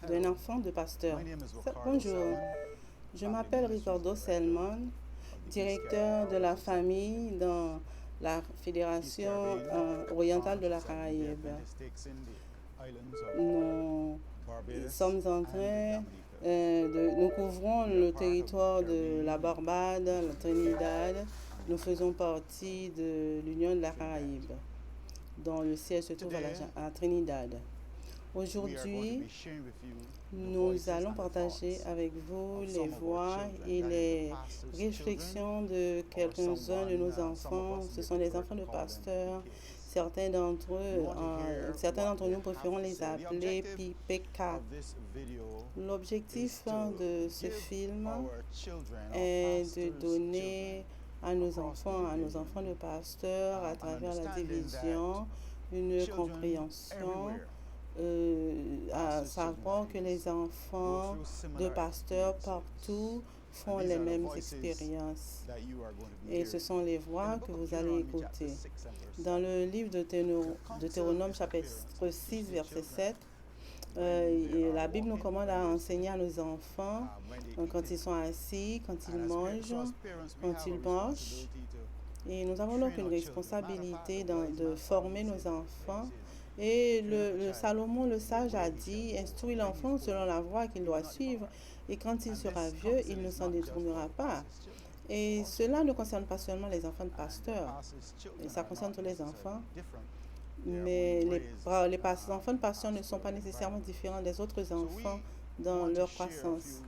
d'un enfant de pasteur. Bonjour, je m'appelle Ricardo Selman, directeur de la famille dans la Fédération orientale de la Caraïbe. Nous sommes en train nous couvrons le territoire de la Barbade, la Trinidad. Nous faisons partie de l'Union de la Caraïbe, dont le siège se trouve à Trinidad. Aujourd'hui, nous allons partager avec vous les voix et les réflexions de quelques-uns de nos enfants. Ce sont des enfants de pasteurs. Certains d'entre nous préférons les appeler PK. L'objectif de ce film est de donner à nos enfants de pasteurs, à travers la division, une compréhension, à savoir que les enfants de pasteurs partout font les mêmes expériences. Et ce sont les voix que vous allez écouter. Dans le livre de Deutéronome, chapitre 6, verset 7, la Bible nous commande à enseigner à nos enfants quand ils sont assis, quand ils mangent, quand ils marchent. Et nous avons donc une responsabilité de former nos enfants. Et le Salomon le sage a dit, instruis l'enfant selon la voie qu'il doit suivre, et quand il sera vieux, il ne s'en détournera pas. Et cela ne concerne pas seulement les enfants de pasteurs, ça concerne tous les enfants. Mais les enfants de pasteurs ne sont pas nécessairement différents des autres enfants dans leur croissance.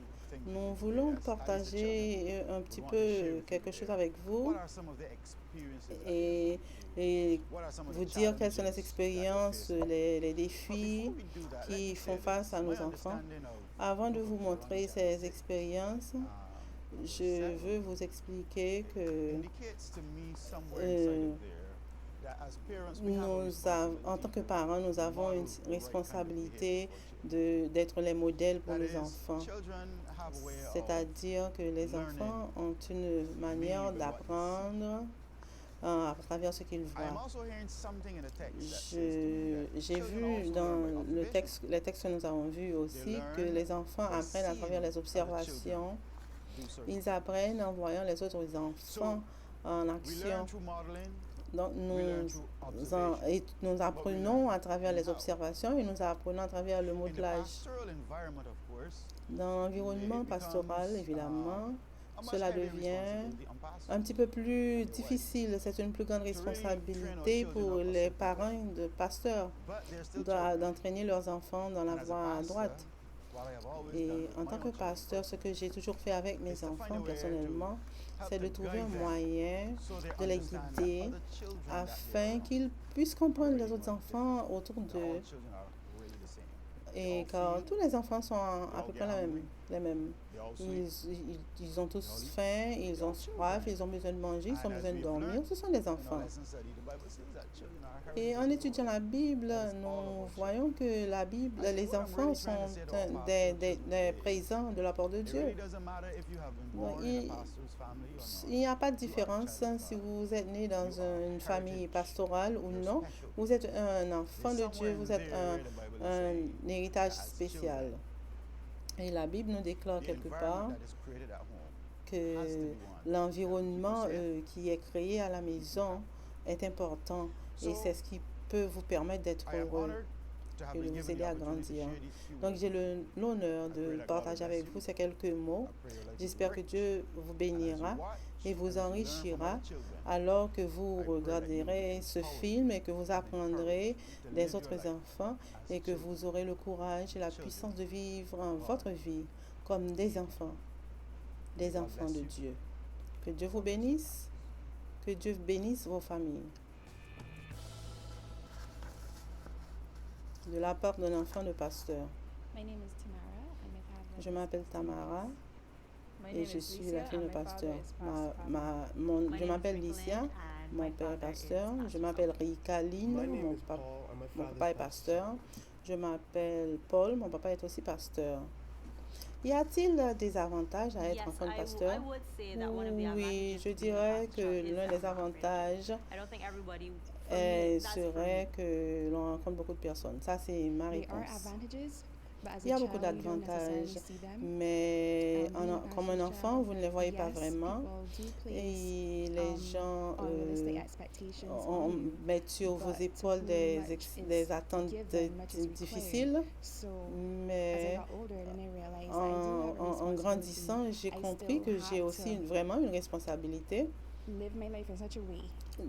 Nous voulons partager un petit peu quelque chose avec vous et vous dire quelles sont les expériences, les défis qui font face à nos enfants. Avant de vous montrer ces expériences, je veux vous expliquer que en tant que parents, nous avons une responsabilité d'être les modèles pour nos enfants. C'est-à-dire que les enfants ont une manière d'apprendre à travers ce qu'ils voient. J'ai vu dans les textes que nous avons vus aussi que les enfants apprennent à travers les observations. Ils apprennent en voyant les autres enfants en action. Donc, nous apprenons à travers les observations et nous apprenons à travers le modelage. Dans l'environnement pastoral, évidemment, cela devient un petit peu plus difficile. C'est une plus grande responsabilité pour les parents de pasteurs d'entraîner leurs enfants dans la voie droite. Et en tant que pasteur, ce que j'ai toujours fait avec mes enfants personnellement, c'est de trouver un moyen de les guider afin qu'ils puissent comprendre les autres enfants autour d'eux. Et car tous les enfants sont à peu près les mêmes. Ils ont tous faim, ils ont soif, ils ont besoin de manger, ils ont besoin de dormir. Ce sont des enfants. Et en étudiant la Bible, nous voyons que la Bible, les enfants sont des présents de la part de Dieu. Donc, il n'y a pas de différence si vous êtes né dans une famille pastorale ou non. Vous êtes un enfant de Dieu, vous êtes un héritage spécial. Et la Bible nous déclare quelque part que l'environnement qui est créé à la maison est important et c'est ce qui peut vous permettre d'être heureux et de vous aider à grandir. Donc j'ai l'honneur de partager avec vous ces quelques mots. J'espère que Dieu vous bénira et vous enrichira alors que vous regarderez ce film et que vous apprendrez des autres enfants et que vous aurez le courage et la puissance de vivre votre vie comme des enfants de Dieu. Que Dieu vous bénisse, que Dieu bénisse vos familles. De la part d'un enfant de pasteur. Je m'appelle Tamara et je suis la fille de pasteur. Je m'appelle Licia, mon père est pasteur. Je m'appelle Rikaline, mon papa est pasteur. Je m'appelle Paul, mon papa est aussi pasteur. Y a-t-il des avantages à être enfant de pasteur? Oui, je dirais que l'un des avantages serait que l'on rencontre beaucoup de personnes. Ça, c'est ma réponse. Il y a beaucoup d'avantages, mais comme un enfant, vous ne les voyez pas vraiment. Et les gens mettent sur vos épaules des attentes difficiles, mais en grandissant, j'ai compris que j'ai aussi vraiment une responsabilité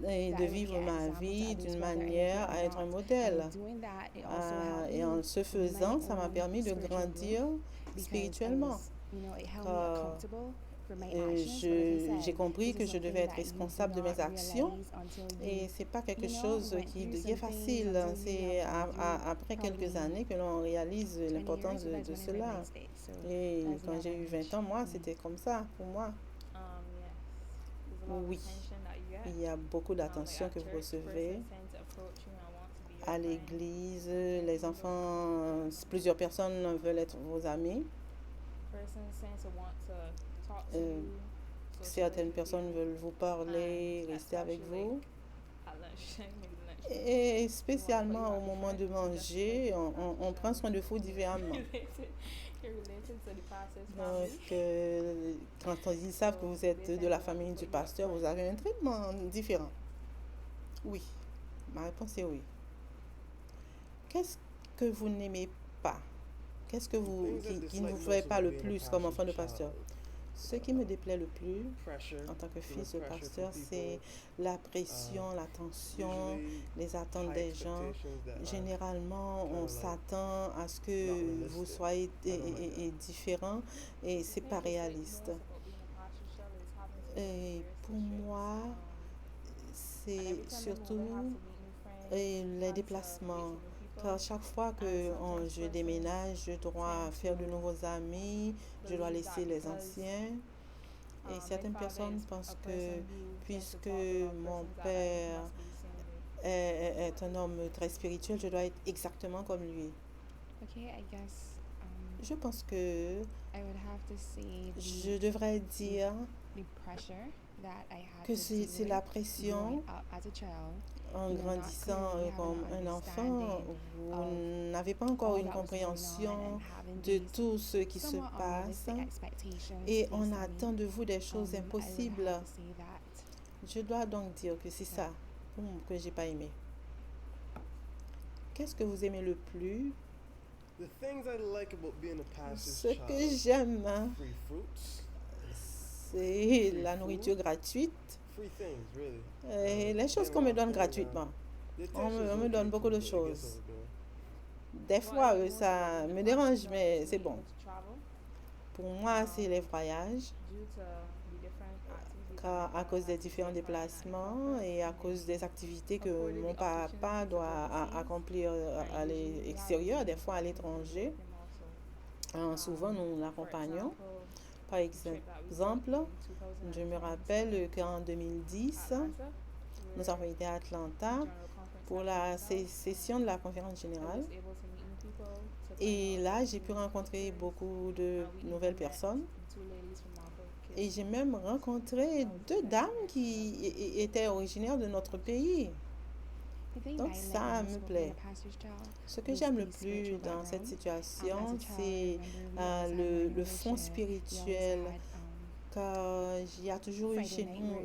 et de vivre ma vie d'une manière à être un modèle. Et en ce faisant, ça m'a permis de grandir spirituellement. J'ai compris que je devais être responsable de mes actions et c'est pas quelque chose qui est facile. C'est après quelques années que l'on réalise l'importance de cela. Et quand j'ai eu 20 ans, moi, c'était comme ça pour moi. Oui, il y a beaucoup d'attention que vous recevez à l'église. Les enfants, plusieurs personnes veulent être vos amis. Certaines personnes veulent vous parler, rester avec vous. Et spécialement au moment de manger, on prend soin de vous différemment. Donc, quand ils savent que vous êtes de la famille du pasteur, vous avez un traitement différent. Oui, ma réponse est oui. Qu'est-ce que vous n'aimez pas? Qu'est-ce que qui ne vous fait pas le plus comme enfant de pasteur? Ce qui me déplaît le plus en tant que fils de pasteur, c'est la pression, la tension, les attentes des gens. Généralement, on s'attend à ce que vous soyez différent et c'est pas réaliste. Et pour moi, c'est surtout les déplacements. Car chaque fois que je déménage, je dois faire de nouveaux amis, je dois laisser les anciens. Et certaines personnes pensent que puisque mon père est un homme très spirituel, je dois être exactement comme lui. Je pense que je devrais dire que c'est la pression en grandissant comme un enfant. Vous n'avez pas encore une compréhension de tout ce qui se passe et on attend de vous des choses impossibles. Je dois donc dire que c'est ça que j'ai pas aimé. Qu'est-ce que vous aimez le plus? Ce que j'aime, c'est la nourriture gratuite et les choses qu'on me donne gratuitement. On me donne beaucoup de choses. Des fois, ça me dérange, mais c'est bon. Pour moi, c'est les voyages. Car à cause des différents déplacements et à cause des activités que mon papa doit accomplir à l'extérieur, des fois à l'étranger, souvent nous l'accompagnons. Par exemple, je me rappelle qu'en 2010, nous avons été à Atlanta pour la session de la conférence générale. Et là, j'ai pu rencontrer beaucoup de nouvelles personnes. Et j'ai même rencontré 2 dames qui étaient originaires de notre pays. Donc ça me plaît. Ce que j'aime le plus dans cette situation, c'est le fond spirituel. Car il y a toujours eu chez nous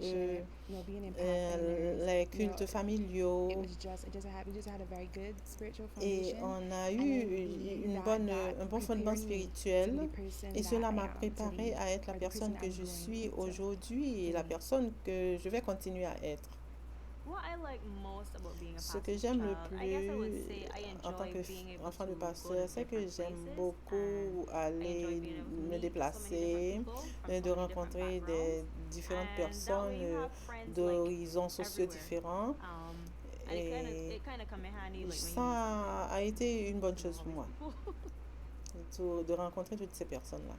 les cultes familiaux et on a eu un bon fondement spirituel et cela m'a préparé à être la personne que je suis aujourd'hui et la personne que je vais continuer à être. Ce que j'aime le plus en tant qu'enfant de pasteur, c'est que j'aime beaucoup aller me déplacer, de rencontrer des différentes personnes d'horizons sociaux différents. Et ça a été une bonne chose pour moi, de rencontrer toutes ces personnes-là.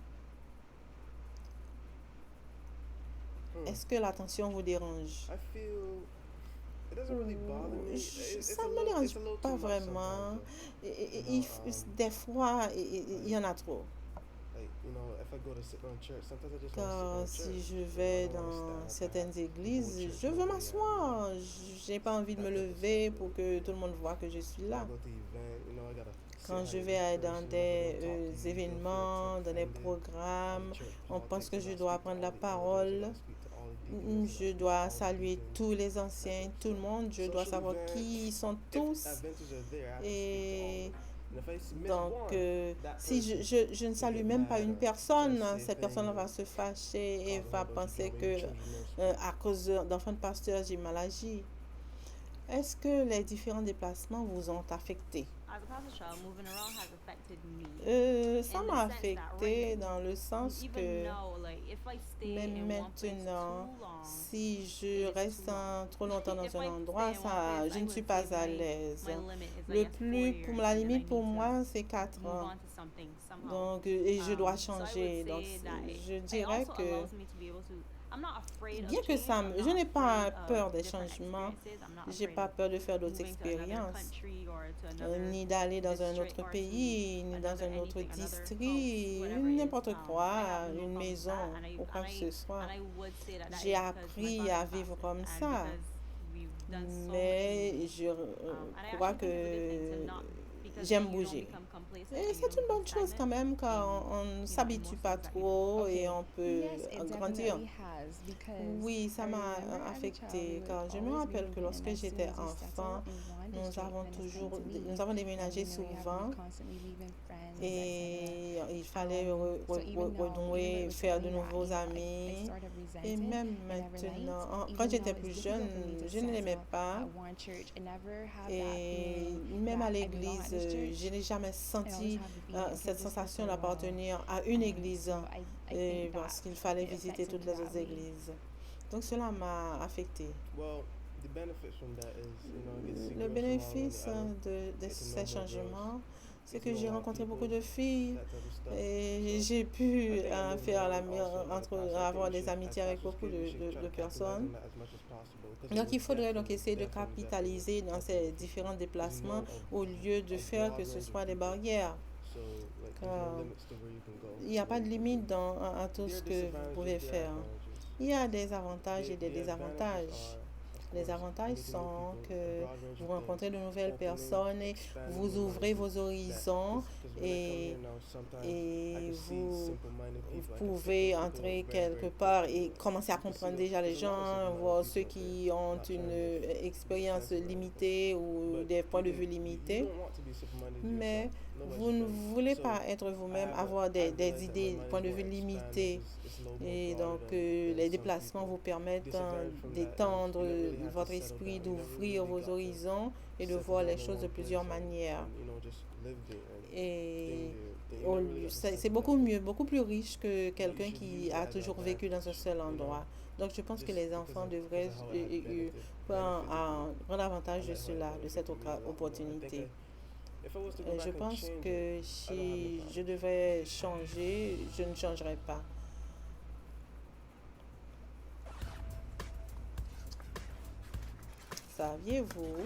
Est-ce que l'attention vous dérange? Ça ne me dérange pas vraiment. Des fois, il y en a trop. Car si je vais dans certaines églises, je veux m'asseoir. Je n'ai pas envie de me lever pour que tout le monde voit que je suis là. Quand je vais dans des événements, dans des programmes, on pense que je dois prendre la parole. Je dois saluer tous les anciens, tout le monde. Je dois savoir qui ils sont tous. Et donc, si je ne salue même pas une personne, cette personne va se fâcher et va penser que à cause d'enfants de pasteur, j'ai mal agi. Est-ce que les différents déplacements vous ont affecté? Ça m'a affecté dans le sens que même maintenant, si je reste trop longtemps dans un endroit, je ne suis pas à l'aise. Pour la limite pour moi, c'est 4 ans. Donc, et je dois changer. Donc, je dirais que bien que je n'ai pas peur des changements, j'ai pas peur de faire d'autres expériences, ni d'aller dans un autre pays, ni dans un autre district, n'importe quoi, une maison ou quoi que ce soit. J'ai appris à vivre comme ça, mais je crois que j'aime bouger. Et c'est une bonne chose quand même quand on ne s'habitue pas trop et on peut grandir. Oui, ça m'a affecté car je me rappelle que lorsque j'étais enfant, nous avons déménagé souvent et il fallait renouer, faire de nouveaux amis. Et même maintenant, quand j'étais plus jeune, je ne l'aimais pas. Et même à l'église, je n'ai jamais senti cette sensation d'appartenir à une église parce qu'il fallait visiter toutes les autres églises. Donc cela m'a affecté. Le bénéfice de ces changements, c'est que j'ai rencontré beaucoup de filles et j'ai pu avoir des amitiés avec beaucoup de personnes. Donc il faudrait donc essayer de capitaliser dans ces différents déplacements au lieu de faire que ce soit des barrières. Il n'y a pas de limite à tout ce que vous pouvez faire. Il y a des avantages et des désavantages. Les avantages sont que vous rencontrez de nouvelles personnes et vous ouvrez vos horizons et vous pouvez entrer quelque part et commencer à comprendre déjà les gens, voir ceux qui ont une expérience limitée ou des points de vue limités. Mais vous ne voulez pas être vous-même, avoir des idées, des points de vue limités. Et donc, les déplacements vous permettent d'étendre votre esprit, d'ouvrir vos horizons et de voir les choses de plusieurs manières. Et c'est beaucoup mieux, beaucoup plus riche que quelqu'un qui a toujours vécu dans un seul endroit. Donc, je pense que les enfants devraient prendre avantage de cela, de cette opportunité. Je pense que si je devais changer, je ne changerais pas. Saviez-vous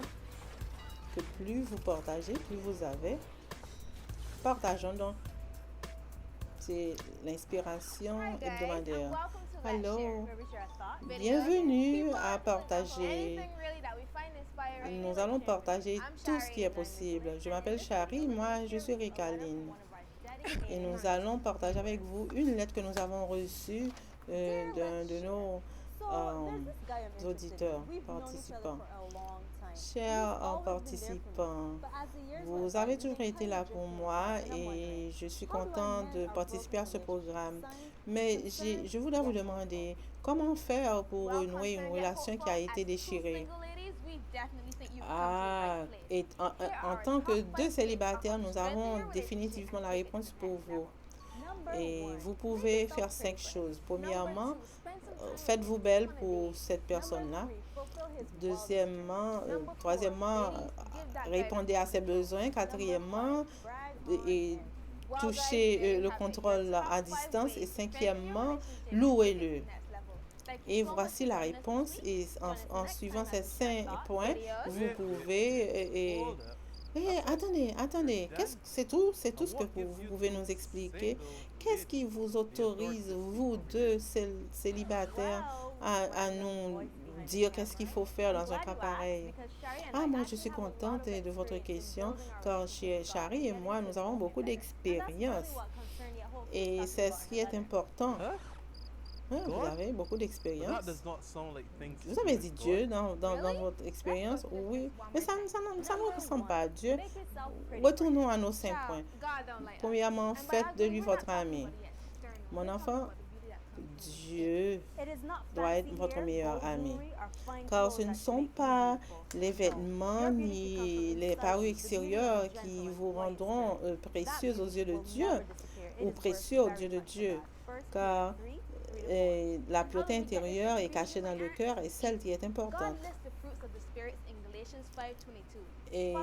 que plus vous partagez, plus vous avez? Partageons donc. C'est l'inspiration hebdomadaire. Alors, bienvenue à partager. Nous allons partager tout ce qui est possible. Je m'appelle Shari, moi je suis Ricaline. Et nous allons partager avec vous une lettre que nous avons reçue d'un de nos auditeurs, participants. Chers participants, vous avez toujours été là pour moi et je suis contente de participer à ce programme. Mais je voudrais vous demander comment faire pour renouer une relation qui a été déchirée. Et en tant que deux célibataires, nous avons définitivement la réponse pour vous. Et vous pouvez faire 5 choses. Premièrement, faites-vous belle pour cette personne-là. Troisièmement, répondez à ses besoins. Quatrièmement, touchez le contrôle à distance. Et cinquièmement, louez-le. Et voici la réponse. Et en suivant ces 5 points, vous pouvez... attendez, c'est tout ce que vous pouvez nous expliquer. Qu'est-ce qui vous autorise, vous deux célibataires, à nous dire qu'est-ce qu'il faut faire dans un cas pareil. Ah, moi, je suis contente de votre question, car chez Shari et moi, nous avons beaucoup d'expérience. Et c'est ce qui est important. Vous avez beaucoup d'expérience. Vous avez dit Dieu dans votre expérience? Oui, mais ça ne ressemble pas à Dieu. Retournons à nos 5 points. Premièrement, faites de lui votre ami. Mon enfant, Dieu doit être votre meilleur ami. Car ce ne sont pas les vêtements ni les parures extérieures qui vous rendront précieux aux yeux de Dieu ou précieux aux yeux de Dieu. Car la pureté intérieure est cachée dans le cœur et celle qui est importante. Et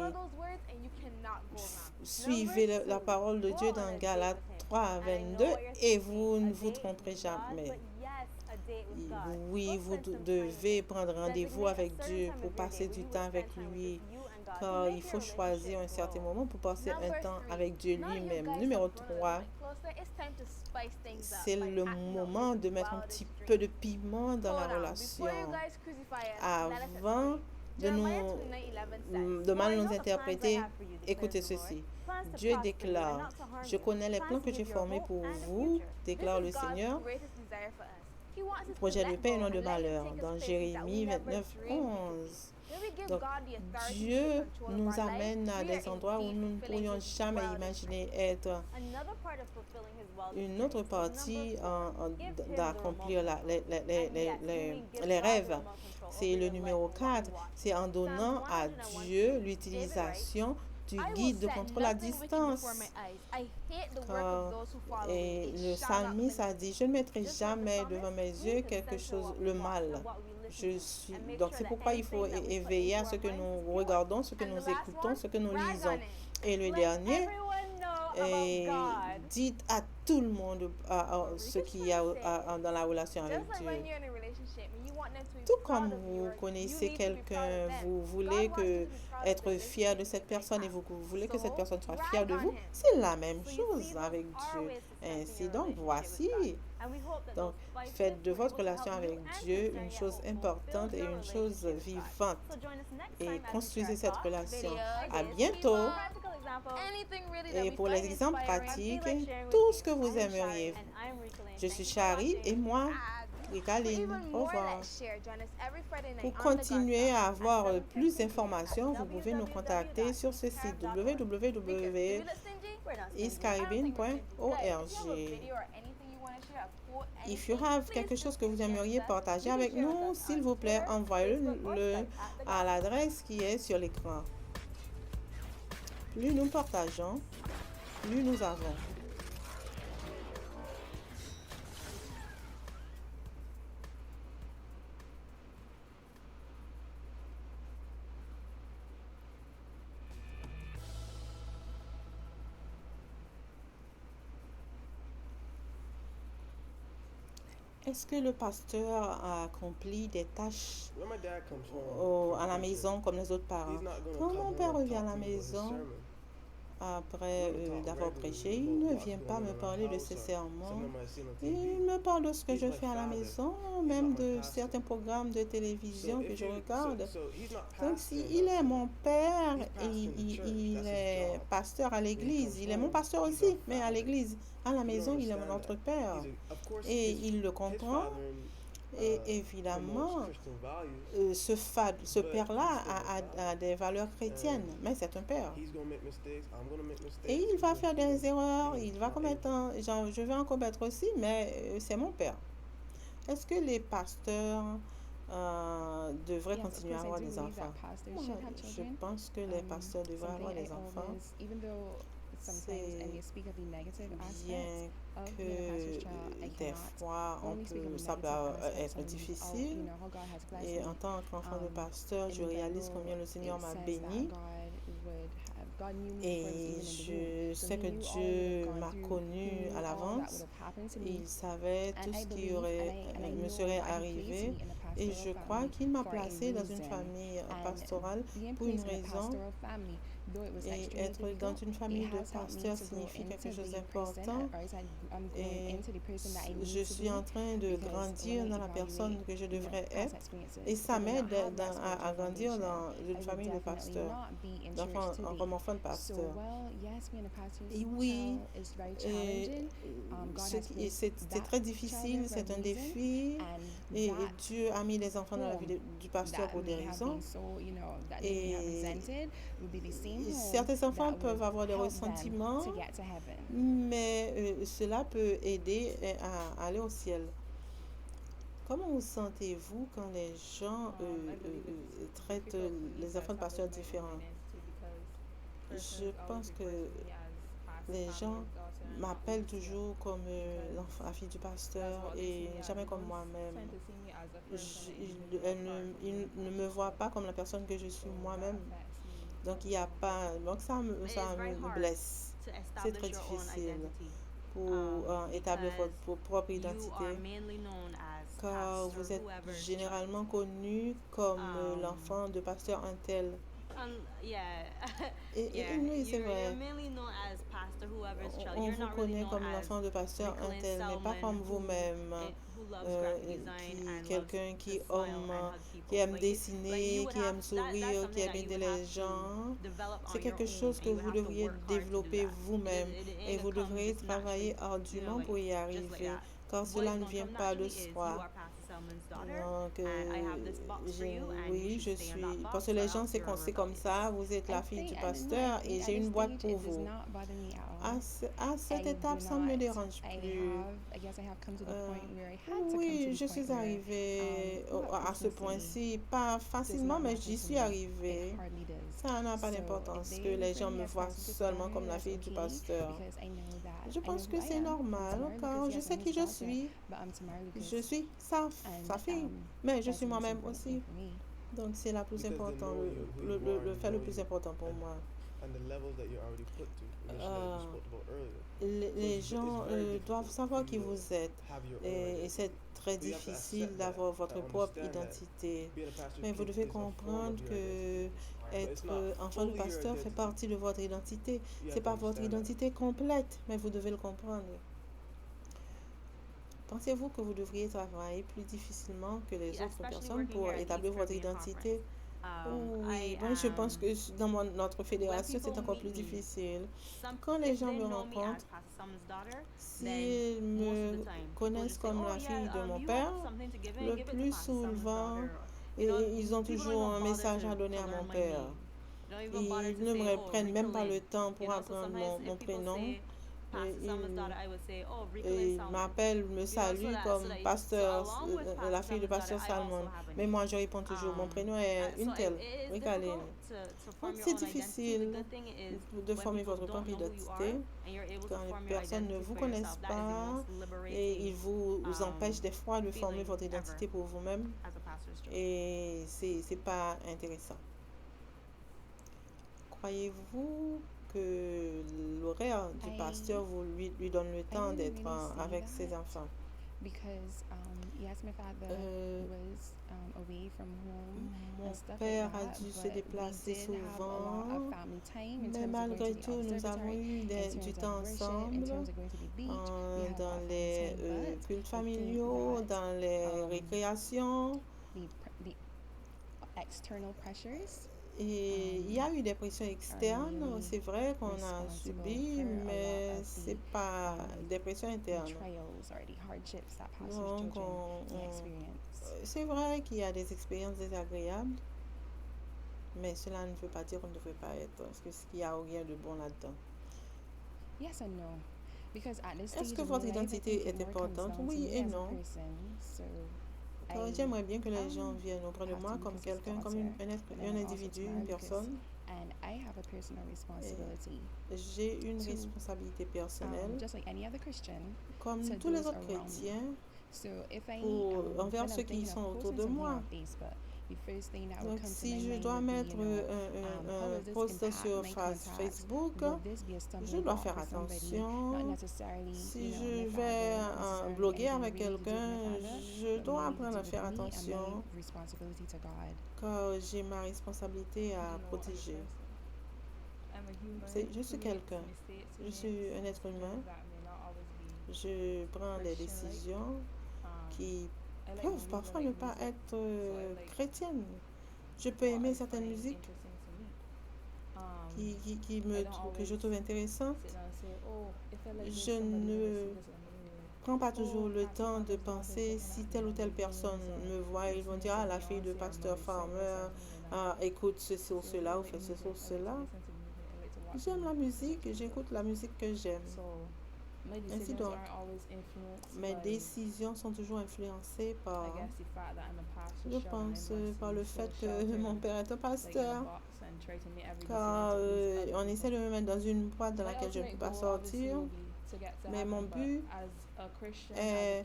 suivez la parole de Dieu dans Galates 3:22 et vous ne vous tromperez jamais. Oui, vous devez prendre rendez-vous avec Dieu pour passer du temps avec lui, car il faut choisir un certain moment pour passer un temps avec Dieu lui-même. Numéro 3, c'est le moment de mettre un petit peu de piment dans la relation. Avant de mal nous interpréter, écoutez ceci. Dieu déclare, je connais les plans que j'ai formés pour vous, déclare le Seigneur, projet de paix et non de malheur, dans Jérémie 29:11. Donc, Dieu nous amène à des endroits où nous ne pourrions jamais imaginer être. Une autre partie d'accomplir les rêves, c'est le numéro 4, c'est en donnant à Dieu l'utilisation du guide de contrôle à distance. Et le psalmiste a dit, je ne mettrai jamais devant mes yeux quelque chose, le mal. Donc c'est pourquoi il faut éveiller à ce que nous regardons, ce que nous écoutons, ce que nous lisons. Et le dernier, dites à tout le monde ce qu'il y a dans la relation avec Dieu. Tout comme vous connaissez quelqu'un, vous voulez être fier de cette personne et vous voulez que cette personne soit fière de vous, c'est la même chose avec Dieu. Ainsi donc, voici. Donc, faites de votre relation avec Dieu une chose importante et une chose vivante. Et construisez cette relation. À bientôt. Et pour les exemples pratiques, tout ce que vous aimeriez. Je suis Shari et moi, Rikaline. Au revoir. Pour continuer à avoir plus d'informations, vous pouvez nous contacter sur ce site www.eastcaribbean.org. If you have quelque chose que vous aimeriez partager avec nous, s'il vous plaît, envoyez-le à l'adresse qui est sur l'écran. Plus nous partageons, plus nous avons. Est-ce que le pasteur a accompli des tâches à la maison comme les autres parents? Quand mon père revient à la maison, après d'avoir prêché, il ne vient pas me parler de ses sermons. Il me parle de ce que je fais à la maison, même de certains programmes de télévision que je regarde. Donc, il est mon père et il est pasteur à l'église. Il est mon pasteur aussi, mais à l'église. À la maison, il est mon autre père. Et il le comprend. Et évidemment, ce père-là a des valeurs chrétiennes, mais c'est un père. Et il va faire des erreurs, il va commettre, je vais en commettre aussi, mais c'est mon père. Est-ce que les pasteurs devraient continuer à avoir des enfants? Je pense que les pasteurs devraient avoir des enfants. C'est bien que des fois ça peut être difficile. Et en tant qu'enfant de pasteur, je réalise combien le Seigneur m'a béni. Et je sais que Dieu m'a connu à l'avance. Il savait tout ce qui me serait arrivé. Et je crois qu'il m'a placé dans une famille pastorale pour une raison. Et être dans une famille de pasteurs signifie quelque chose d'important. Et je suis en train de grandir dans la personne que je devrais être. Et ça m'aide à grandir dans une famille de pasteurs, comme enfant de pasteur. Et oui, c'est très difficile, c'est un défi. Et Dieu a mis les enfants dans la vie du pasteur pour des raisons. Et certains enfants peuvent avoir des ressentiments, mais cela peut aider à aller au ciel. Comment vous sentez-vous quand les gens traitent les enfants de pasteurs différents? Je pense que les gens m'appellent toujours comme la fille du pasteur et jamais comme moi-même. Ils ne me voient pas comme la personne que je suis moi-même. Donc, il n'y a pas. Donc, ça me blesse. C'est très difficile pour établir votre propre identité, car vous êtes généralement connu comme l'enfant de pasteur un tel. Et oui, c'est vrai. On vous connaît comme l'enfant de pasteur un tel, mais pas comme vous-même. Quelqu'un qui aime dessiner, qui aime sourire, qui aime aider les gens. C'est quelque chose que vous devriez développer vous-même et vous devriez travailler ardument pour y arriver, car cela ne vient pas de soi. Donc, oui, je suis. Parce que les gens, c'est comme ça, vous êtes la fille du pasteur et j'ai une boîte pour vous. À cette étape, ça ne me dérange plus. Oui, je suis arrivée à ce point-ci, pas facilement, mais j'y suis arrivée. Ça n'a pas d'importance que les gens me voient seulement comme la fille du pasteur. Je pense que c'est normal, car je sais qui je suis. Je suis sa fille, mais je suis moi-même aussi. Donc, c'est la plus important, le fait le plus important pour moi. Les gens doivent savoir qui vous êtes. Et c'est très difficile d'avoir votre propre identité. Mais vous devez comprendre que être enfant de pasteur fait partie de votre identité. Ce n'est pas votre identité complète, mais vous devez le comprendre. Pensez-vous que vous devriez travailler plus difficilement que les autres personnes pour établir votre identité? Oui, bon, je pense que dans notre fédération, c'est encore plus difficile. Quand les gens me rencontrent, s'ils me connaissent comme la fille de mon père, le plus souvent, ils ont toujours un message à donner à mon père. Ils ne me prennent même pas le temps pour apprendre mon prénom. Il m'appelle, me salue comme pasteur, la fille de pasteur Salmon. Mais moi, je réponds toujours, mon prénom est une telle, Ricaline. Donc, c'est difficile de former votre propre identité quand les personnes ne vous connaissent pas et ils vous empêchent des fois de former votre identité pour vous-même. Et c'est pas intéressant. Croyez-vous que l'horaire du pasteur lui donne le temps d'être avec ses enfants? Mon père a dû se déplacer souvent, mais malgré tout, nous avons eu du temps ensemble dans les cultes familiaux, dans les récréations. Et il y a eu des pressions externes, c'est vrai qu'on a subi, mais ce n'est pas des pressions internes. Donc, c'est vrai qu'il y a des expériences désagréables, mais cela ne veut pas dire qu'on ne devrait pas être, parce qu'il n'y a rien de bon là-dedans. Est-ce que votre identité est importante? Oui et non. J'aimerais bien que les gens viennent auprès de moi comme quelqu'un, comme un individu, une personne. J'ai une responsabilité personnelle, comme tous les autres chrétiens, envers ceux qui sont autour de moi. Donc, si je dois mettre un post sur Facebook, je dois faire attention. Si je vais bloguer avec quelqu'un, je dois apprendre à faire attention, car j'ai ma responsabilité à protéger. Je suis quelqu'un. Je suis un être humain. Je prends des décisions qui peuvent parfois ne pas être chrétiennes. Je peux aimer certaines musiques que je trouve intéressantes. Je ne prends pas toujours le temps de penser si telle ou telle personne me voit, ils vont dire, ah, la fille de pasteur Farmer, ah, écoute ceci ou cela, ou fait ceci ou cela. J'aime la musique, j'écoute la musique que j'aime. Ainsi donc, mes décisions sont toujours influencées par, je pense, par le fait que mon père est un pasteur, car on essaie de me mettre dans une boîte dans laquelle je ne peux pas sortir. Mais mon but est,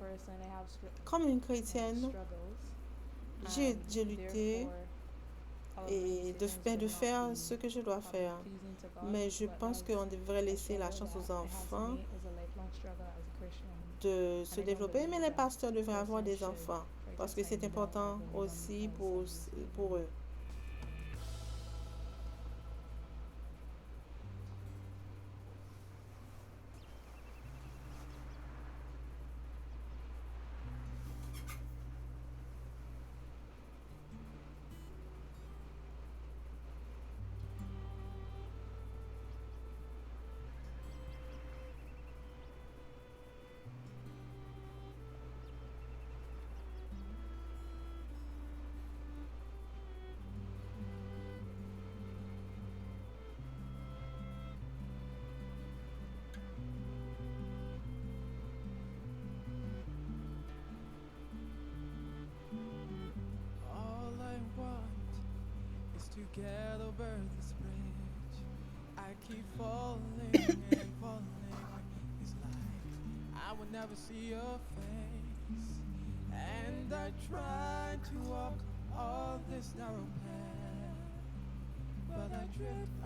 comme une chrétienne, j'ai lutté et de faire ce que je dois faire. Mais je pense qu'on devrait laisser la chance aux enfants de se développer. Mais les pasteurs devraient avoir des enfants parce que c'est important aussi pour eux. Get over this bridge. I keep falling and falling. It's like I would never see your face. And I try to walk all this narrow path, but I drift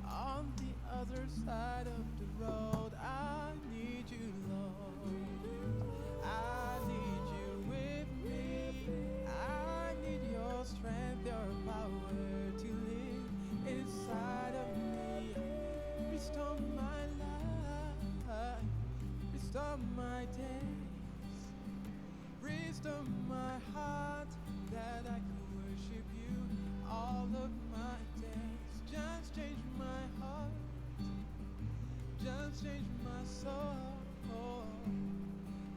on the other side of the road. I need you, Lord. I need you with me. I need your strength, your power to live inside of me. Restore my life, restore my days, restore my heart that I can worship you all of my days. Just change my heart, just change my soul.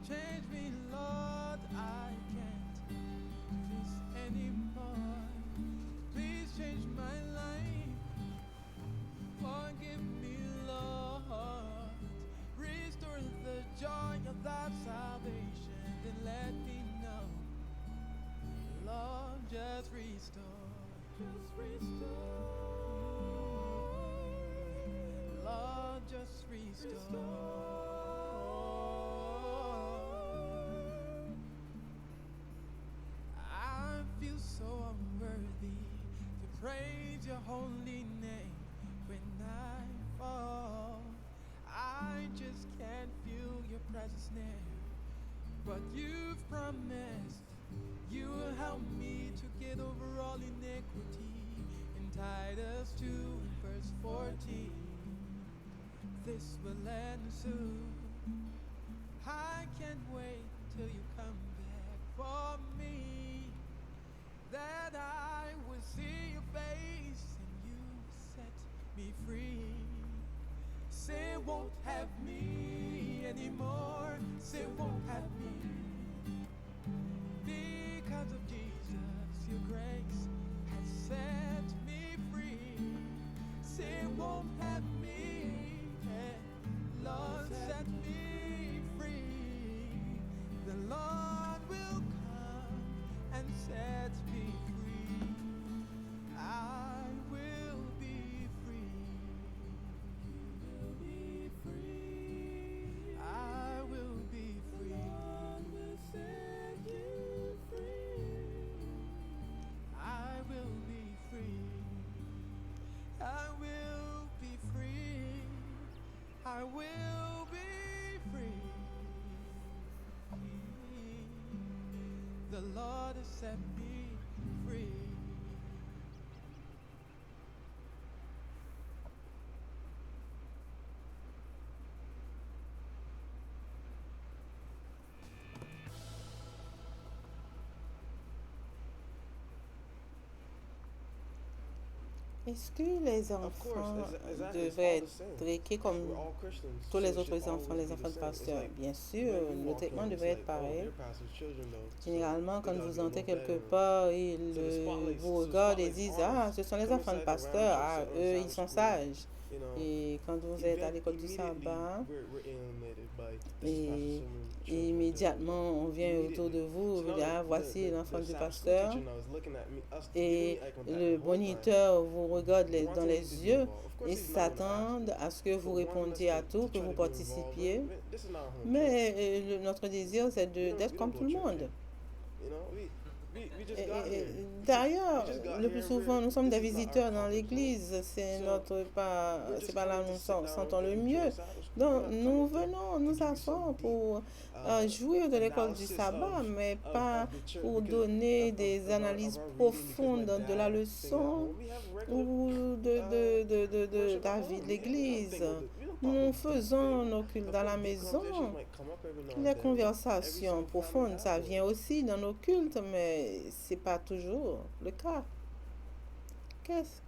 Change me, Lord, I can't do this anymore. Please change my life, forgive me, Lord. Restore the joy of thy salvation, then let me know. Lord, just restore, Lord, just restore. I feel so unworthy to praise your holy name when I fall. I just can't feel your presence near. But you've promised you will help me to get over all iniquity. In Titus 2 verse 14, this will end soon. I can't wait till you come back for me, that I will see your face and you set me free. Sin won't have me anymore, sin won't have me. Because of Jesus, your grace has set me free. Sin won't have me, Lord, set me free. The Lord will come and set me free. I will be free. You will be free. I will be free. God will set you free. I will be free. I will be free. I will be free. The Lord has set me free. Est-ce que les enfants devraient être traités comme tous les autres enfants, les enfants de pasteur? Bien sûr, le traitement devrait être pareil. Généralement, quand vous entrez quelque part, ils vous regardent et disent, ah, ce sont les enfants de pasteur, ah, eux, ils sont sages. Et quand vous êtes à l'école du sabbat, et immédiatement on vient autour de vous, ah, voici l'enfant du pasteur, et le moniteur vous regarde dans les yeux et s'attend à ce que vous répondiez à tout, que vous participiez. Mais notre désir, c'est d'être comme tout le monde. D'ailleurs, le plus souvent, nous sommes des visiteurs dans l'église. C'est pas là où nous sentons le mieux. Donc, nous venons nous asseoir pour jouir de l'école du sabbat, mais pas pour donner des analyses profondes de la leçon ou de la vie de l'église. Nous faisons nos cultes dans la maison. Les conversations profondes, ça vient aussi dans nos cultes, mais c'est pas toujours le cas.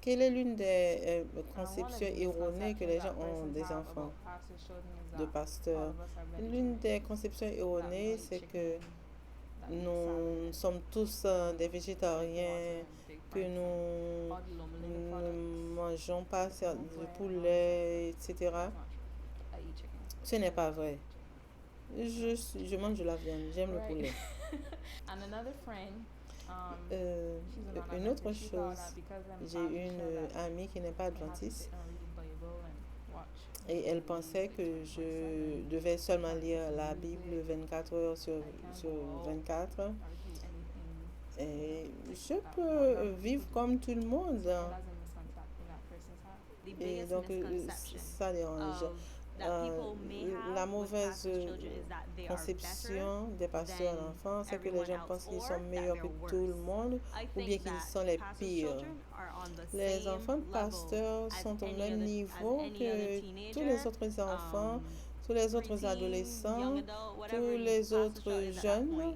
Quelle est l'une des conceptions erronées que les gens ont des enfants de pasteurs? L'une des conceptions erronées, c'est que nous sommes tous des végétariens, que nous ne mangeons pas du poulet, etc. Ce n'est pas vrai. Je mange de la viande, j'aime le poulet. Une autre chose, j'ai une amie qui n'est pas adventiste et elle pensait que je devais seulement lire la Bible 24 heures sur 24 et je peux vivre comme tout le monde et donc ça dérange. La mauvaise conception des pasteurs d'enfants, c'est que les gens pensent qu'ils sont meilleurs que tout le monde ou bien qu'ils sont les pires. Les enfants de pasteurs sont au même niveau que tous les autres enfants, tous les autres adolescents, tous les autres jeunes,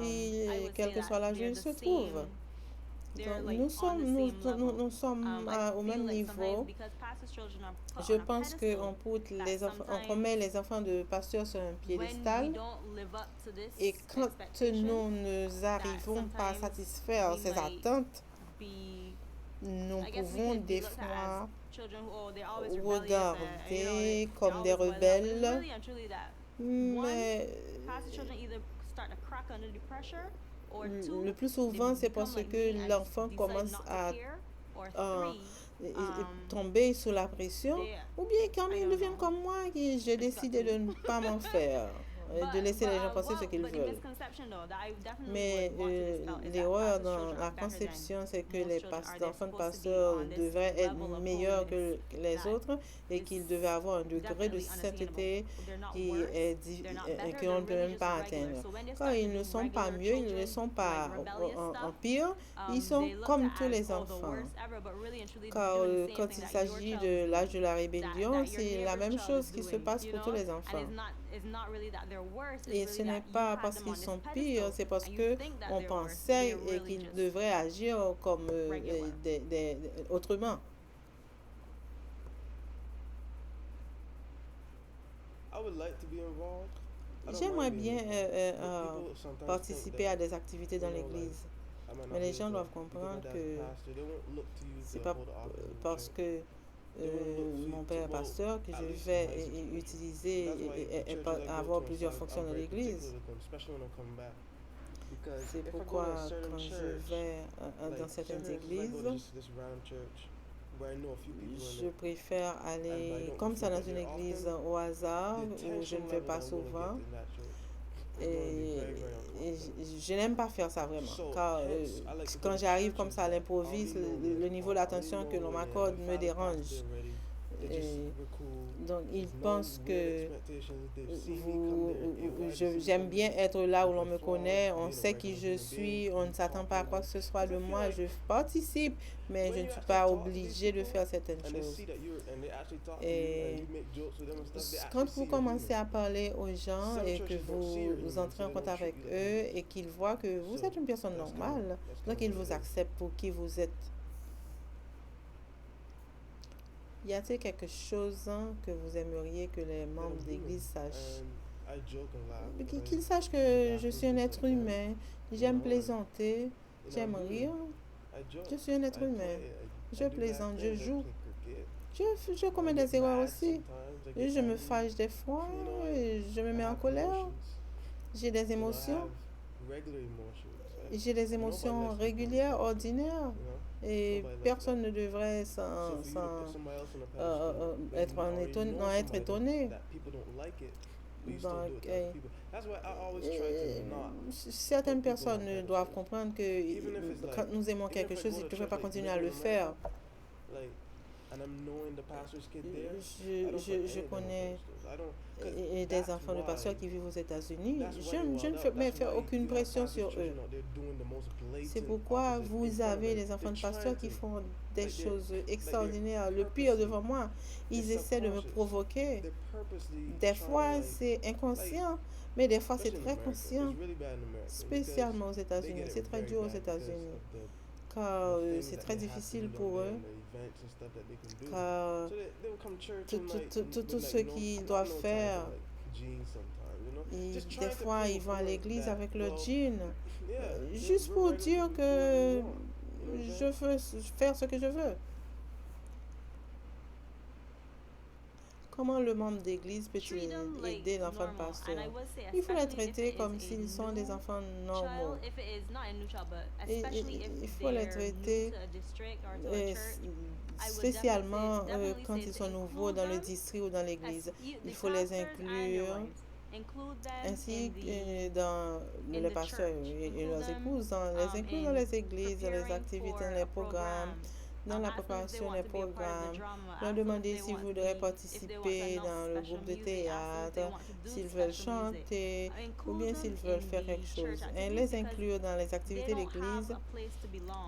et quel que soit l'âge où ils se trouvent. Donc, nous sommes au même niveau. Je pense qu'on met les enfants de pasteurs sur un piédestal et quand nous ne arrivons pas à satisfaire ces attentes, nous pouvons des fois regarder comme des rebelles, mais le plus souvent c'est parce que l'enfant commence à tomber sous la pression, ou bien quand ils deviennent comme moi, j'ai décidé de ne pas m'en faire, de laisser les gens penser ce qu'ils veulent. Mais l'erreur dans la conception, c'est que les enfants de pasteurs devraient être meilleurs que les autres et qu'ils devaient avoir un degré de sainteté qu'on ne peut même pas atteindre. Quand ils ne sont pas mieux, ils ne sont pas en pire, ils sont comme tous les enfants. Car quand il s'agit de l'âge de la rébellion, c'est la même chose qui se passe pour tous les enfants. Et ce n'est pas parce qu'ils sont pires, c'est parce qu'on pensait qu'ils devraient agir comme autrement. J'aimerais bien participer à des activités dans l'église. Mais les gens doivent comprendre que c'est pas parce que mon père est pasteur que je vais utiliser et avoir plusieurs fonctions dans l'église. C'est pourquoi quand je vais dans certaines églises, je préfère aller comme ça dans une église au hasard où je ne vais pas souvent. Et je n'aime pas faire ça vraiment, car quand j'arrive comme ça à l'improviste, le niveau d'attention que l'on m'accorde me dérange. Donc ils pensent que j'aime bien être là où l'on me connaît, on sait qui je suis, on ne s'attend pas à quoi que ce soit de moi, je participe, mais je ne suis pas obligée de faire certaines choses. Et quand vous commencez à parler aux gens et que vous entrez en contact avec eux et qu'ils voient que vous êtes une personne normale, donc ils vous acceptent pour qui vous êtes. Y a-t-il quelque chose que vous aimeriez que les membres d'église sachent? Qu'ils sachent que je suis un être humain, j'aime plaisanter, j'aime rire, je suis un être humain, je plaisante, je joue, je commets des erreurs aussi, je me fâche des fois, je me mets en colère, j'ai des émotions, j'ai des émotions régulières, ordinaires, et personne ne devrait être étonné. Donc, certaines personnes doivent comprendre que quand nous aimons quelque chose, ils ne devraient pas continuer à le faire. Je connais des enfants de pasteurs qui vivent aux États-Unis. Je ne fais faire aucune pression sur eux. C'est pourquoi vous avez des enfants de pasteurs qui font des choses extraordinaires. Le pire devant moi, ils essaient de me provoquer. Des fois, c'est inconscient, mais des fois, c'est très conscient, spécialement aux États-Unis. C'est très dur aux États-Unis, car c'est très difficile pour eux, car tout ce qu'ils doivent faire, des fois, ils vont à l'église avec le jean, juste pour dire que je veux faire ce que je veux. Comment le membre d'église peut-il aider l'enfant de pasteur? Il faut les traiter comme s'ils sont des enfants normaux. Et il faut les traiter spécialement quand ils sont nouveaux dans le district ou dans l'église. Il faut les inclure, ainsi que dans le pasteur et leurs épouses, les inclure dans les églises, dans les activités, dans les programmes, dans la préparation des programmes, leur demander s'ils voudraient participer dans le groupe de théâtre, s'ils veulent chanter ou bien s'ils veulent faire quelque chose. Et les inclure dans les activités d'église,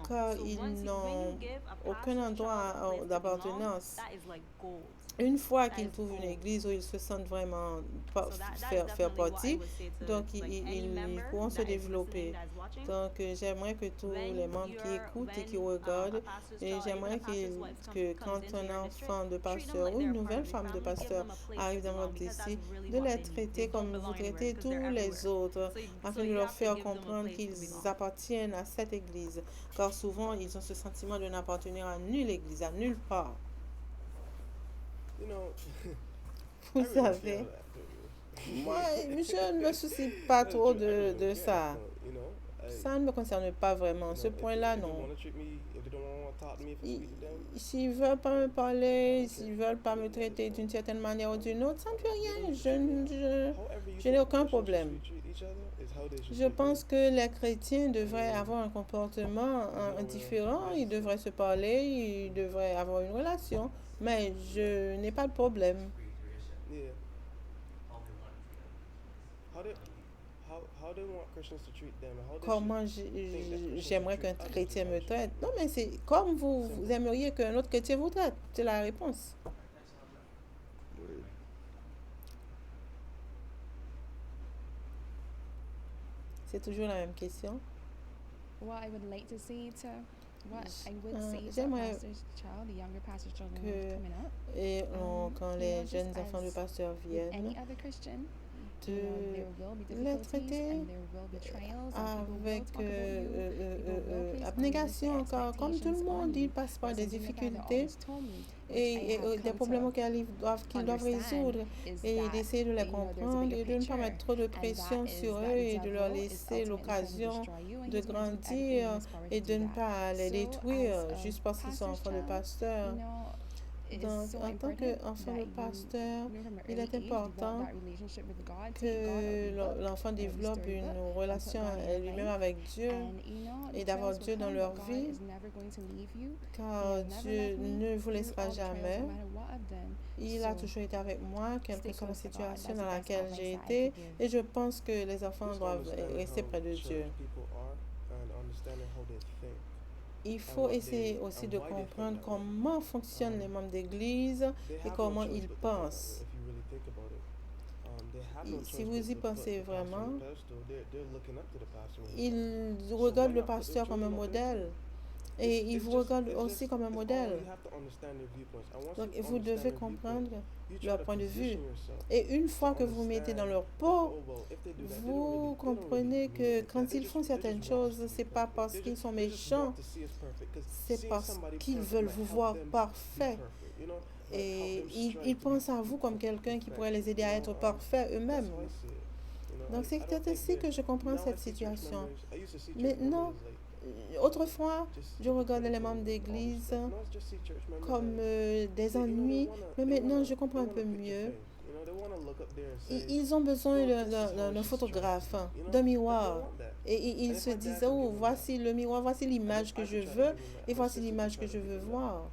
car ils n'ont aucun endroit d'appartenance. Une fois qu'ils trouvent une église où ils se sentent vraiment faire partie, donc ils pourront se développer. Donc j'aimerais que tous les membres qui écoutent et qui regardent, et j'aimerais que quand un enfant de pasteur ou une nouvelle femme de pasteur arrive dans votre ici, de les traiter comme vous traitez tous les autres, afin de leur faire comprendre qu'ils appartiennent à cette église. Car souvent, ils ont ce sentiment de n'appartenir à nulle église, à nulle part. Vous savez, moi, je ne me soucie pas trop de ça. Ça ne me concerne pas vraiment. Ce point-là, non. S'ils ne veulent pas me parler, s'ils ne veulent pas me traiter d'une certaine manière ou d'une autre, ça ne fait rien. Je n'ai aucun problème. Je pense que les chrétiens devraient avoir un comportement différent. Ils devraient se parler, ils devraient avoir une relation. Mais je n'ai pas de problème. Comment j'aimerais qu'un chrétien me traite? Non, mais c'est comme vous aimeriez qu'un autre chrétien vous traite. C'est la réponse. C'est toujours la même question. J'aimerais que quand les jeunes enfants de pasteur viennent, de les traiter avec abnégation, car comme tout le monde, ils passent par des difficultés et des problèmes qu'ils doivent résoudre, et d'essayer de les comprendre et de ne pas mettre trop de pression sur eux et de leur laisser l'occasion de grandir et de ne pas les détruire juste parce qu'ils sont enfants de pasteur. Donc, en tant qu'enfant de pasteur, il est important que l'enfant développe une relation lui-même avec Dieu et d'avoir Dieu dans leur vie, car Dieu ne vous laissera jamais. Il a toujours été avec moi, quelle que soit la situation dans laquelle j'ai été, et je pense que les enfants doivent rester près de Dieu. Il faut essayer aussi de comprendre comment fonctionnent les membres d'église et comment ils pensent. Si vous y pensez vraiment, ils regardent le pasteur comme un modèle. Et ils vous regardent aussi comme un modèle. Donc, vous devez comprendre leur point de vue. Et une fois que vous mettez dans leur peau, vous comprenez que quand ils font certaines choses, c'est pas parce qu'ils sont méchants, c'est parce qu'ils veulent vous voir parfait. Et ils pensent à vous comme quelqu'un qui pourrait les aider à être parfaits eux-mêmes. Donc, c'est peut-être ainsi que je comprends cette situation. Maintenant, autrefois, je regardais les membres d'église comme des ennuis, mais maintenant, je comprends un peu mieux. Ils ont besoin d'un photographe, d'un miroir. Et ils se disent, oh, voici le miroir, voici l'image que je veux, et voici l'image que je veux voir.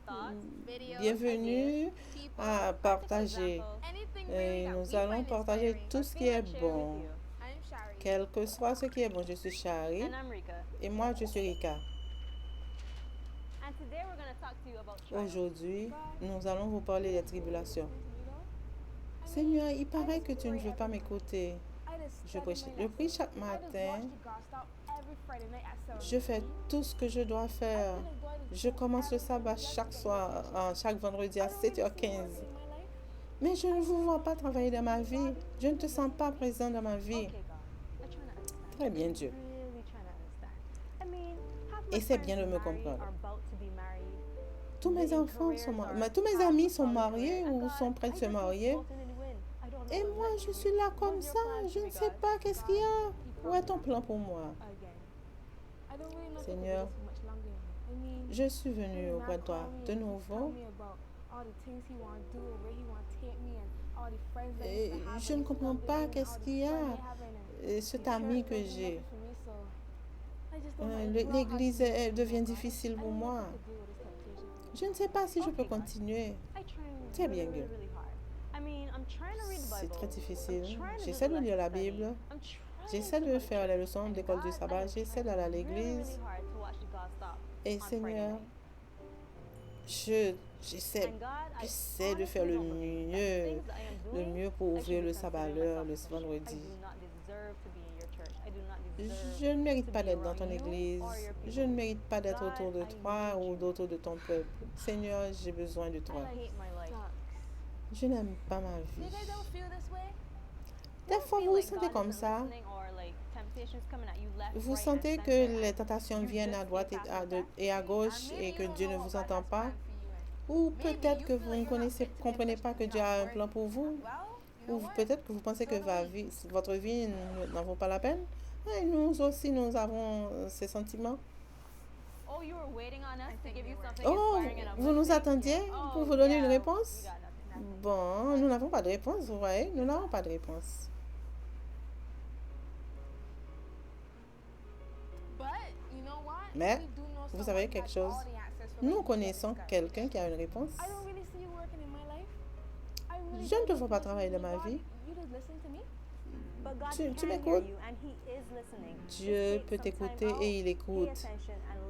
Ah, bienvenue à partager. Et nous allons partager tout ce qui est bon. Quel que soit ce qui est bon, je suis Shari. Et moi, je suis Rika. Aujourd'hui, nous allons vous parler des tribulations. Seigneur, il paraît que tu ne veux pas m'écouter. Je prie chaque matin. Je fais tout ce que je dois faire. Je commence le sabbat chaque soir, chaque vendredi à 7h15. Mais je ne vous vois pas travailler dans ma vie. Je ne te sens pas présent dans ma vie. Très bien, Dieu. Essaie bien de me comprendre. Tous mes enfants sont mariés. Tous mes amis sont mariés ou sont prêts de se marier. Et moi, je suis là comme ça. Je ne sais pas qu'est-ce qu'il y a. Où est ton plan pour moi? Seigneur, je suis venue auprès de toi de nouveau. Et je ne comprends pas qu'est-ce qu'il y a. Cet ami que j'ai. L'église devient difficile pour moi. Je ne sais pas si je peux continuer. C'est bien, Dieu. C'est très difficile. J'essaie de lire la Bible. J'essaie de faire les leçons d'école du sabbat. J'essaie d'aller à l'église. Et Seigneur, j'essaie de faire le mieux pour ouvrir le sabbat à l'heure le vendredi. Je ne mérite pas d'être dans ton église. Je ne mérite pas d'être autour de toi ou autour de ton peuple. Seigneur, j'ai besoin de toi. Je n'aime pas ma vie. Des fois, vous vous sentez comme ça. Vous sentez que les tentations viennent à droite et à gauche et que Dieu ne vous entend pas. Ou peut-être que vous ne comprenez pas que Dieu a un plan pour vous. Ou peut-être que vous pensez que votre vie n'en vaut pas la peine. Et nous aussi, nous avons ces sentiments. Oh, vous nous attendiez pour vous donner une réponse? Bon, nous n'avons pas de réponse, vous voyez. Nous n'avons pas de réponse. Mais, vous savez quelque chose? Nous connaissons quelqu'un qui a une réponse. Je ne te vois pas travailler dans ma vie. Tu m'écoutes? Dieu peut t'écouter et il écoute.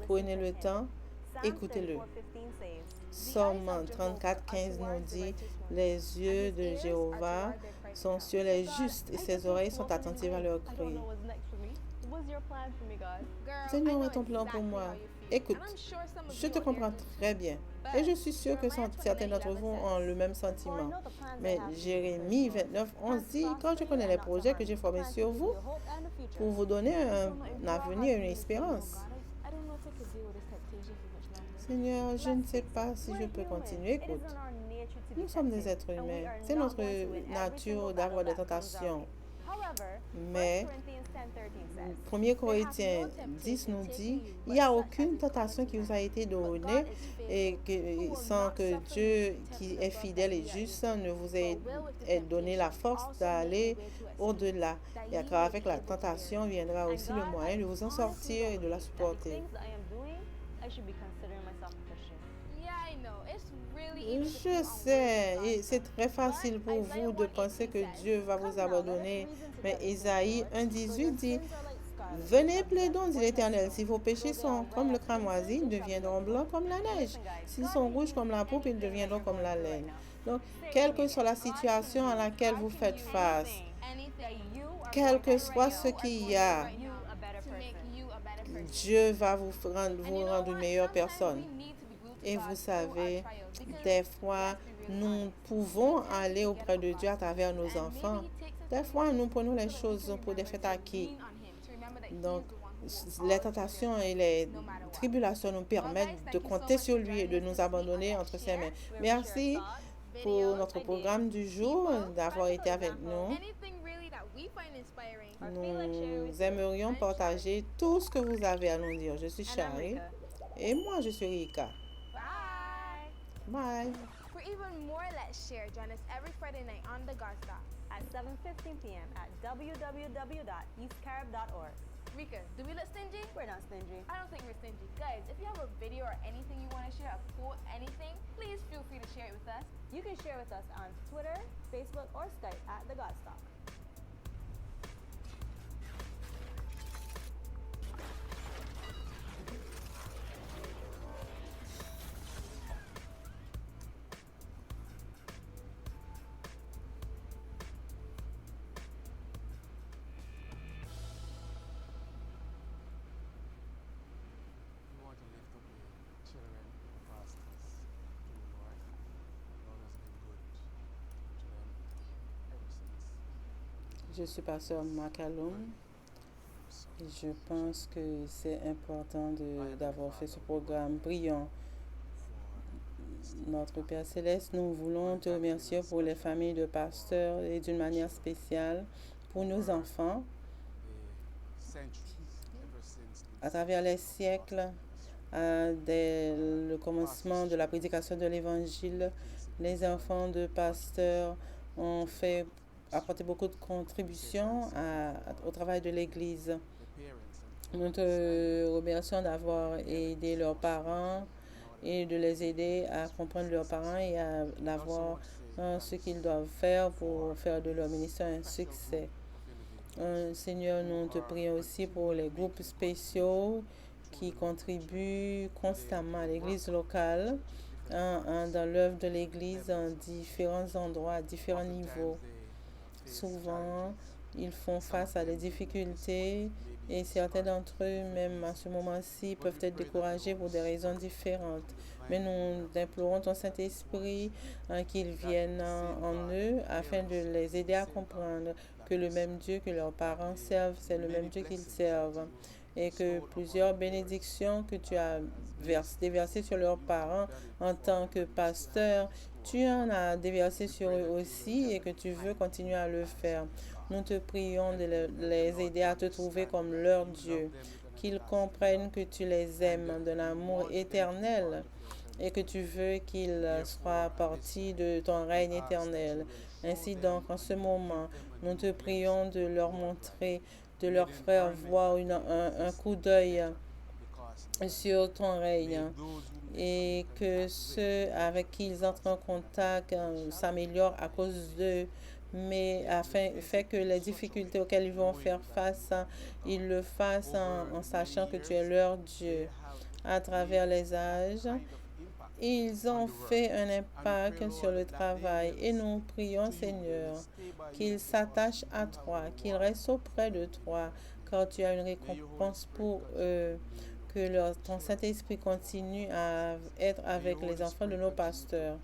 Prenez le temps, écoutez-le. Psaume 34:15 nous dit, les yeux de Jéhovah sont sur les justes et ses oreilles sont attentives à leurs cris. Seigneur, est ton plan pour moi? Écoute, je te comprends très bien. Et je suis sûre que certains d'entre vous ont le même sentiment. Mais Jérémie 29:11 dit, quand je connais les projets que j'ai formés sur vous, pour vous donner un avenir et une espérance. Seigneur, je ne sais pas si je peux continuer. Écoute, nous sommes des êtres humains. C'est notre nature d'avoir des tentations. Mais 1 Corinthiens 10 nous dit, il n'y a aucune tentation qui vous a été donnée et sans que Dieu, qui est fidèle et juste, ne vous ait donné la force d'aller au-delà. Et avec la tentation viendra aussi le moyen de vous en sortir et de la supporter. Je sais, et c'est très facile pour vous de penser que Dieu va vous abandonner, mais Isaïe 1,18 dit, venez plaidons, dit l'Éternel, si vos péchés sont comme le cramoisi, ils deviendront blancs comme la neige. S'ils sont rouges comme la pourpre, ils deviendront comme la laine. Donc, quelle que soit la situation à laquelle vous faites face, quel que soit ce qu'il y a, Dieu va vous rendre une meilleure personne. Et vous savez, des fois, nous pouvons aller auprès de Dieu à travers nos enfants. Des fois, nous prenons les choses pour des faits acquis. Donc, les tentations et les tribulations nous permettent de compter sur lui et de nous abandonner entre ses mains. Merci pour notre programme du jour, d'avoir été avec nous. Nous aimerions partager tout ce que vous avez à nous dire. Je suis Shari et moi je suis Rika. Bye. For even more Let's Share, join us every Friday night on the Godstock at 7:15 p.m. at www.eastcarib.org. Rika, do we look stingy? We're not stingy. I don't think we're stingy. Guys, if you have a video or anything you want to share, a quote, anything, please feel free to share it with us. You can share with us on Twitter, Facebook, or Skype at the Godstock. Je suis pasteur Macalum et je pense que c'est important d'avoir fait ce programme brillant. Notre Père Céleste, nous voulons te remercier pour les familles de pasteurs et d'une manière spéciale pour nos enfants. À travers les siècles, dès le commencement de la prédication de l'Évangile, les enfants de pasteurs ont apporté beaucoup de contributions au travail de l'Église. Nous te remercions d'avoir aidé leurs parents et de les aider à comprendre leurs parents et à avoir ce qu'ils doivent faire pour faire de leur ministère un succès. Seigneur, nous te prions aussi pour les groupes spéciaux qui contribuent constamment à l'Église locale, dans l'œuvre de l'Église en différents endroits, à différents niveaux. Souvent, ils font face à des difficultés et certains d'entre eux, même à ce moment-ci, peuvent être découragés pour des raisons différentes. Mais nous implorons ton Saint-Esprit qu'il vienne en eux afin de les aider à comprendre que le même Dieu que leurs parents servent, c'est le même Dieu qu'ils servent. Et que plusieurs bénédictions que tu as déversées sur leurs parents en tant que pasteur, tu en as déversé sur eux aussi et que tu veux continuer à le faire. Nous te prions de les aider à te trouver comme leur Dieu, qu'ils comprennent que tu les aimes d'un amour éternel et que tu veux qu'ils soient partie de ton règne éternel. Ainsi donc, en ce moment, nous te prions de leur montrer, de leur faire voir un coup d'œil sur ton règne et que ceux avec qui ils entrent en contact s'améliorent à cause d'eux, mais fait que les difficultés auxquelles ils vont faire face, ils le fassent en sachant que tu es leur Dieu. À travers les âges, ils ont fait un impact sur le travail et nous prions, Seigneur, qu'ils s'attachent à toi, qu'ils restent auprès de toi, car tu as une récompense pour eux. Que ton Saint-Esprit continue à être avec les enfants de nos pasteurs.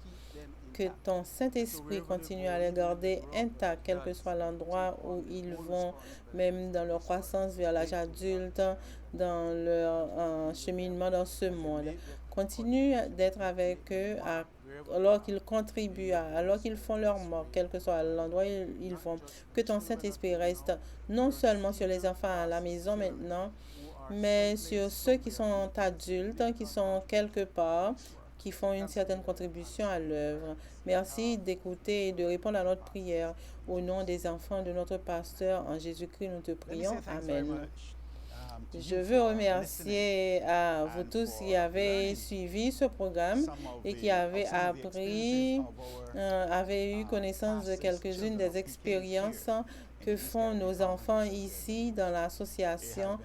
Que ton Saint-Esprit continue à les garder intacts, quel que soit l'endroit où ils vont, même dans leur croissance vers l'âge adulte, dans leur cheminement dans ce monde. Continue d'être avec eux alors qu'ils contribuent, alors qu'ils font leur mort, quel que soit l'endroit où ils vont. Que ton Saint-Esprit reste non seulement sur les enfants à la maison maintenant, mais sur ceux qui sont adultes, qui sont quelque part, qui font une certaine contribution à l'œuvre. Merci d'écouter et de répondre à notre prière. Au nom des enfants de notre pasteur, en Jésus-Christ, nous te prions. Amen. Je veux remercier à vous tous qui avez suivi ce programme et qui avez appris, avez eu connaissance de quelques-unes des expériences que font nos enfants ici dans l'association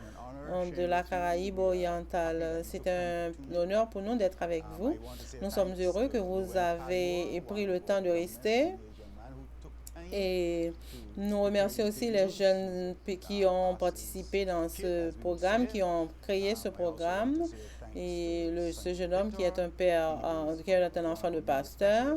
de la Caraïbe orientale. C'est un honneur pour nous d'être avec vous. Nous sommes heureux que vous avez pris le temps de rester. Et nous remercions aussi les jeunes qui ont participé dans ce programme, qui ont créé ce programme. Et ce jeune homme qui est un père, qui est un enfant de pasteur.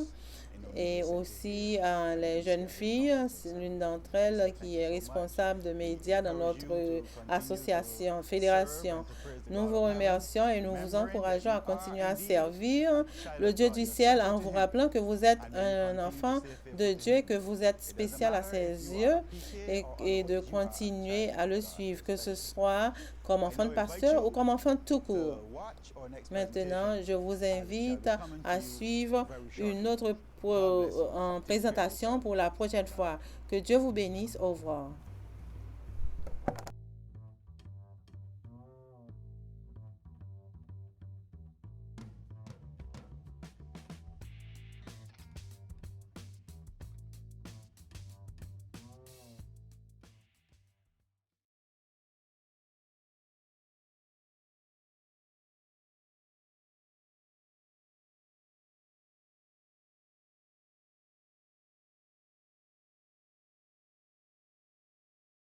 Et aussi les jeunes filles, c'est l'une d'entre elles qui est responsable de médias dans notre association, fédération. Nous vous remercions et nous vous encourageons à continuer à servir le Dieu du ciel en vous rappelant que vous êtes un enfant de Dieu et que vous êtes spécial à ses yeux et de continuer à le suivre, que ce soit comme enfant de pasteur ou comme enfant tout court. Maintenant, je vous invite à suivre une autre présentation pour la prochaine fois. Que Dieu vous bénisse. Au revoir.